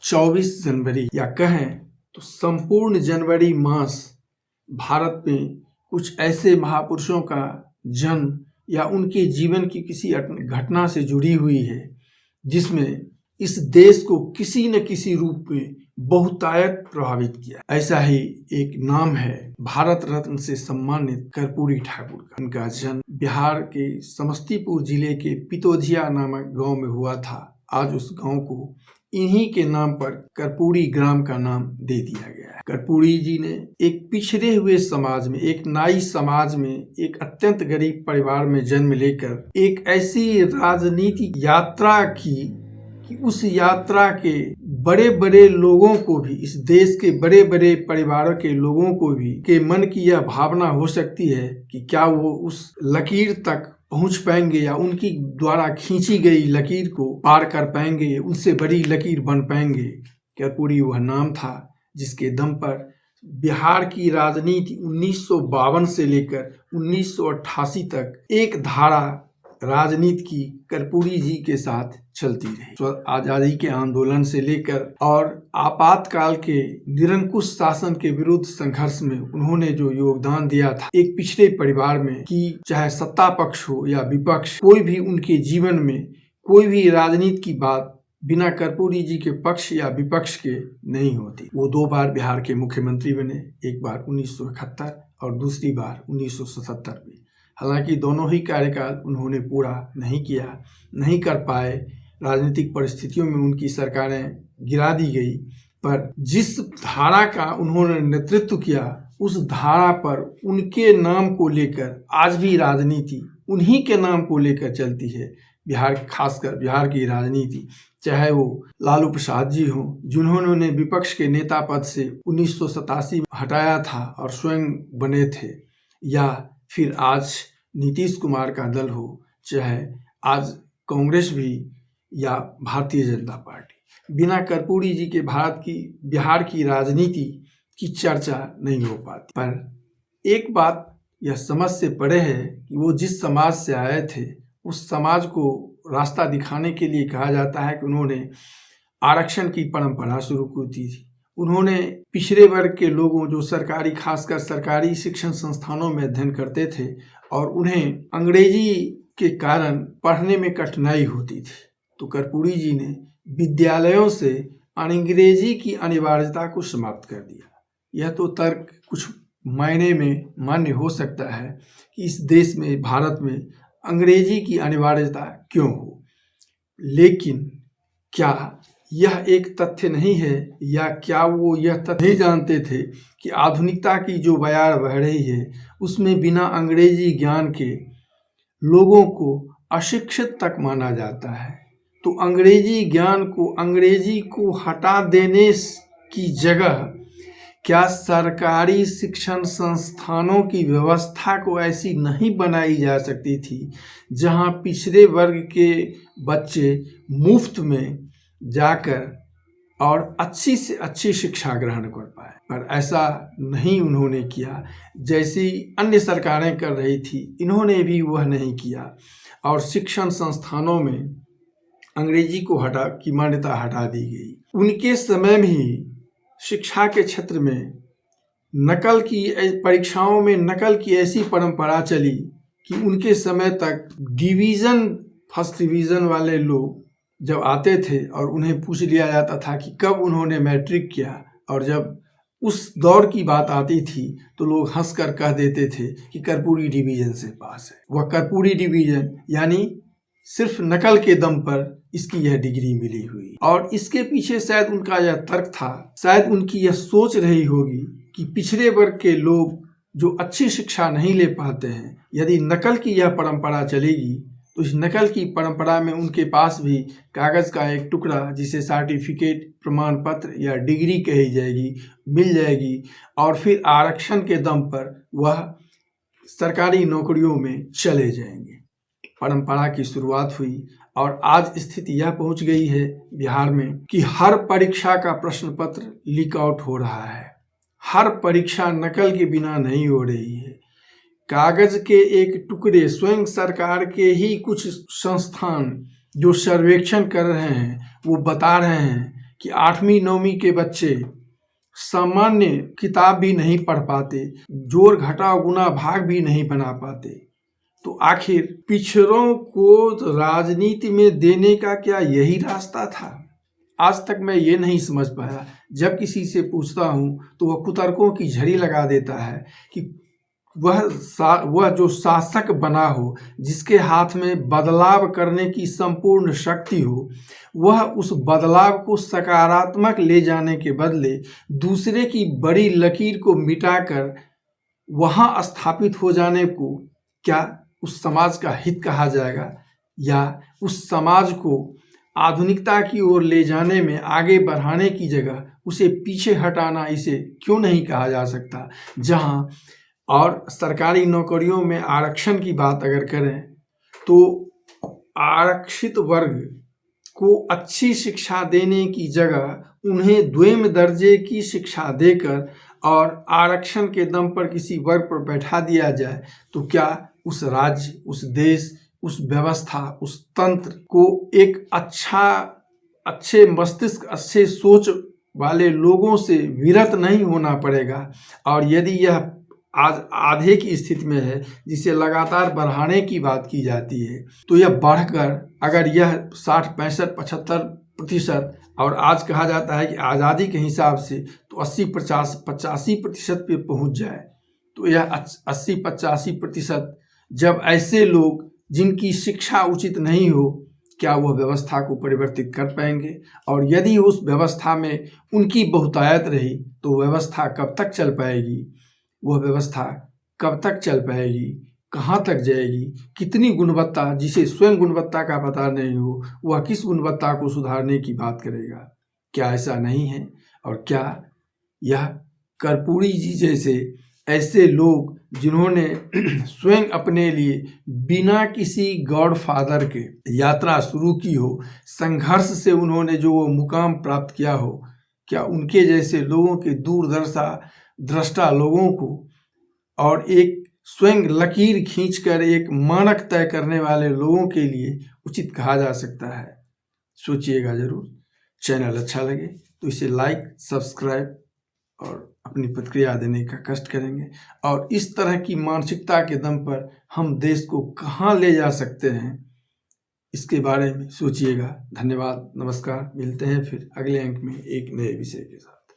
24 जनवरी या कहें तो संपूर्ण जनवरी मास भारत में कुछ ऐसे महापुरुषों का जन्म या उनके जीवन की किसी घटना से जुड़ी हुई है जिसमें इस देश को किसी न किसी रूप में बहुतायत प्रभावित किया। ऐसा ही एक नाम है भारत रत्न से सम्मानित कर्पूरी ठाकुर का। उनका जन्म बिहार के समस्तीपुर जिले के पितोजिया नामक गांव में हुआ था। आज उस गांव को इन्हीं के नाम पर कर्पूरी ग्राम का नाम दे दिया गया है। कर्पूरी जी ने एक पिछड़े हुए समाज में, एक नाई समाज में, एक अत्यंत गरीब परिवार में जन्म लेकर एक ऐसी राजनीतिक यात्रा की कि उस यात्रा के बड़े बड़े लोगों को भी, इस देश के बड़े बड़े परिवारों के लोगों को भी के मन की यह भावना हो सकती है कि क्या वो उस लकीर तक पहुंच पाएंगे या उनकी द्वारा खींची गई लकीर को पार कर पाएंगे, उनसे बड़ी लकीर बन पाएंगे। कर्पूरी वह नाम था जिसके दम पर बिहार की राजनीति 1952 से लेकर 1988 तक एक धारा राजनीति की कर्पूरी जी के साथ चलती रही। आजादी के आंदोलन से लेकर और आपातकाल के निरंकुश शासन के विरुद्ध संघर्ष में उन्होंने जो योगदान दिया था एक पिछड़े परिवार में, कि चाहे सत्ता पक्ष हो या विपक्ष, कोई भी उनके जीवन में कोई भी राजनीति की बात बिना कर्पूरी जी के पक्ष या विपक्ष के नहीं होती। वो 2 बार बिहार के मुख्यमंत्री बने, एक बार 1971 और दूसरी बार 1977 में। हालांकि दोनों ही कार्यकाल उन्होंने पूरा नहीं कर पाए। राजनीतिक परिस्थितियों में उनकी सरकारें गिरा दी गई, पर जिस धारा का उन्होंने नेतृत्व किया उस धारा पर उनके नाम को लेकर आज भी राजनीति उन्हीं के नाम को लेकर चलती है। खासकर बिहार की राजनीति, चाहे वो लालू प्रसाद जी हों जिन्होंने विपक्ष के नेता पद से 1987 में हटाया था और स्वयं बने थे, या फिर आज नीतीश कुमार का दल हो, चाहे आज कांग्रेस भी या भारतीय जनता पार्टी, बिना कर्पूरी जी के बिहार की राजनीति की चर्चा नहीं हो पाती। पर एक बात यह समझ से परे है कि वो जिस समाज से आए थे उस समाज को रास्ता दिखाने के लिए कहा जाता है कि उन्होंने आरक्षण की परंपरा शुरू की थी। उन्होंने पिछड़े वर्ग के लोगों जो खासकर सरकारी शिक्षण संस्थानों में अध्ययन करते थे और उन्हें अंग्रेजी के कारण पढ़ने में कठिनाई होती थी, तो कर्पूरी जी ने विद्यालयों से अंग्रेजी की अनिवार्यता को समाप्त कर दिया। यह तो तर्क कुछ मायने में मान्य हो सकता है कि इस देश में, भारत में अंग्रेजी की अनिवार्यता क्यों हो, लेकिन क्या यह एक तथ्य नहीं है, या क्या वो यह तथ्य नहीं जानते थे कि आधुनिकता की जो बयार बह रही है उसमें बिना अंग्रेजी ज्ञान के लोगों को अशिक्षित तक माना जाता है। तो अंग्रेजी ज्ञान को, अंग्रेजी को हटा देने की जगह क्या सरकारी शिक्षण संस्थानों की व्यवस्था को ऐसी नहीं बनाई जा सकती थी जहां पिछड़े वर्ग के बच्चे मुफ्त में जाकर और अच्छी से अच्छी शिक्षा ग्रहण कर पाए? पर ऐसा नहीं उन्होंने किया। जैसी अन्य सरकारें कर रही थी इन्होंने भी वह नहीं किया और शिक्षण संस्थानों में अंग्रेजी को की मान्यता हटा दी गई। उनके समय में ही शिक्षा के क्षेत्र में परीक्षाओं में नकल की ऐसी परंपरा चली कि उनके समय तक फर्स्ट डिवीज़न वाले लोग जब आते थे और उन्हें पूछ लिया जाता था कि कब उन्होंने मैट्रिक किया, और जब उस दौर की बात आती थी तो लोग हंसकर कह देते थे कि कर्पूरी डिवीज़न से पास है। वह कर्पूरी डिवीज़न यानी सिर्फ नकल के दम पर इसकी यह डिग्री मिली हुई, और इसके पीछे शायद उनका यह तर्क था, शायद उनकी यह सोच रही होगी कि पिछड़े वर्ग के लोग जो अच्छी शिक्षा नहीं ले पाते हैं, यदि नकल की यह परंपरा चलेगी तो इस नकल की परंपरा में उनके पास भी कागज़ का एक टुकड़ा जिसे सर्टिफिकेट, प्रमाण पत्र या डिग्री कही जाएगी मिल जाएगी, और फिर आरक्षण के दम पर वह सरकारी नौकरियों में चले जाएंगे। परंपरा की शुरुआत हुई और आज स्थिति यह पहुंच गई है बिहार में कि हर परीक्षा का प्रश्न पत्र लीक आउट हो रहा है। हर परीक्षा नकल के बिना नहीं हो रही है। कागज के एक टुकड़े, स्वयं सरकार के ही कुछ संस्थान जो सर्वेक्षण कर रहे हैं वो बता रहे हैं कि 8वीं 9वीं के बच्चे सामान्य किताब भी नहीं पढ़ पाते, जोड़ घटाव गुणा भाग भी नहीं बना पाते, तो आखिर पिछड़ों को राजनीति में देने का क्या यही रास्ता था? आज तक मैं ये नहीं समझ पाया। जब किसी से पूछता हूँ तो वह कुतर्कों की झड़ी लगा देता है कि वह जो शासक बना हो, जिसके हाथ में बदलाव करने की संपूर्ण शक्ति हो, वह उस बदलाव को सकारात्मक ले जाने के बदले दूसरे की बड़ी लकीर को मिटाकर वहाँ स्थापित हो जाने को क्या उस समाज का हित कहा जाएगा? या उस समाज को आधुनिकता की ओर ले जाने में आगे बढ़ाने की जगह उसे पीछे हटाना, इसे क्यों नहीं कहा जा सकता? जहाँ और सरकारी नौकरियों में आरक्षण की बात अगर करें तो आरक्षित वर्ग को अच्छी शिक्षा देने की जगह उन्हें द्विम दर्जे की शिक्षा देकर और आरक्षण के दम पर किसी वर्ग पर बैठा दिया जाए, तो क्या उस राज्य, उस देश, उस व्यवस्था, उस तंत्र को एक अच्छे मस्तिष्क, अच्छे सोच वाले लोगों से विरत नहीं होना पड़ेगा? और यदि यह आज आधे की स्थिति में है, जिसे लगातार बढ़ाने की बात की जाती है, तो यह बढ़कर अगर यह 60, 65, 75% और आज कहा जाता है कि आज़ादी के हिसाब से तो 80-85% पे पहुंच जाए, तो यह 80-85% जब ऐसे लोग जिनकी शिक्षा उचित नहीं हो, क्या वह व्यवस्था को परिवर्तित कर पाएंगे? और यदि उस व्यवस्था में उनकी बहुतायत रही तो व्यवस्था कब तक चल पाएगी? वह व्यवस्था कब तक चल पाएगी? कहाँ तक जाएगी? कितनी गुणवत्ता, जिसे स्वयं गुणवत्ता का पता नहीं हो, वह किस गुणवत्ता को सुधारने की बात करेगा? क्या ऐसा नहीं है? और क्या यह कर्पूरी जी जैसे ऐसे लोग जिन्होंने स्वयं अपने लिए बिना किसी गॉडफादर के यात्रा शुरू की हो, संघर्ष से उन्होंने जो वो मुकाम प्राप्त किया हो, क्या उनके जैसे लोगों के दूरदर्शी दृष्टा लोगों को और एक स्वयं लकीर खींचकर एक मानक तय करने वाले लोगों के लिए उचित कहा जा सकता है? सोचिएगा जरूर। चैनल अच्छा लगे तो इसे लाइक, सब्सक्राइब और अपनी प्रतिक्रिया देने का कष्ट करेंगे। और इस तरह की मानसिकता के दम पर हम देश को कहाँ ले जा सकते हैं, इसके बारे में सोचिएगा। धन्यवाद, नमस्कार। मिलते हैं फिर अगले अंक में एक नए विषय के साथ।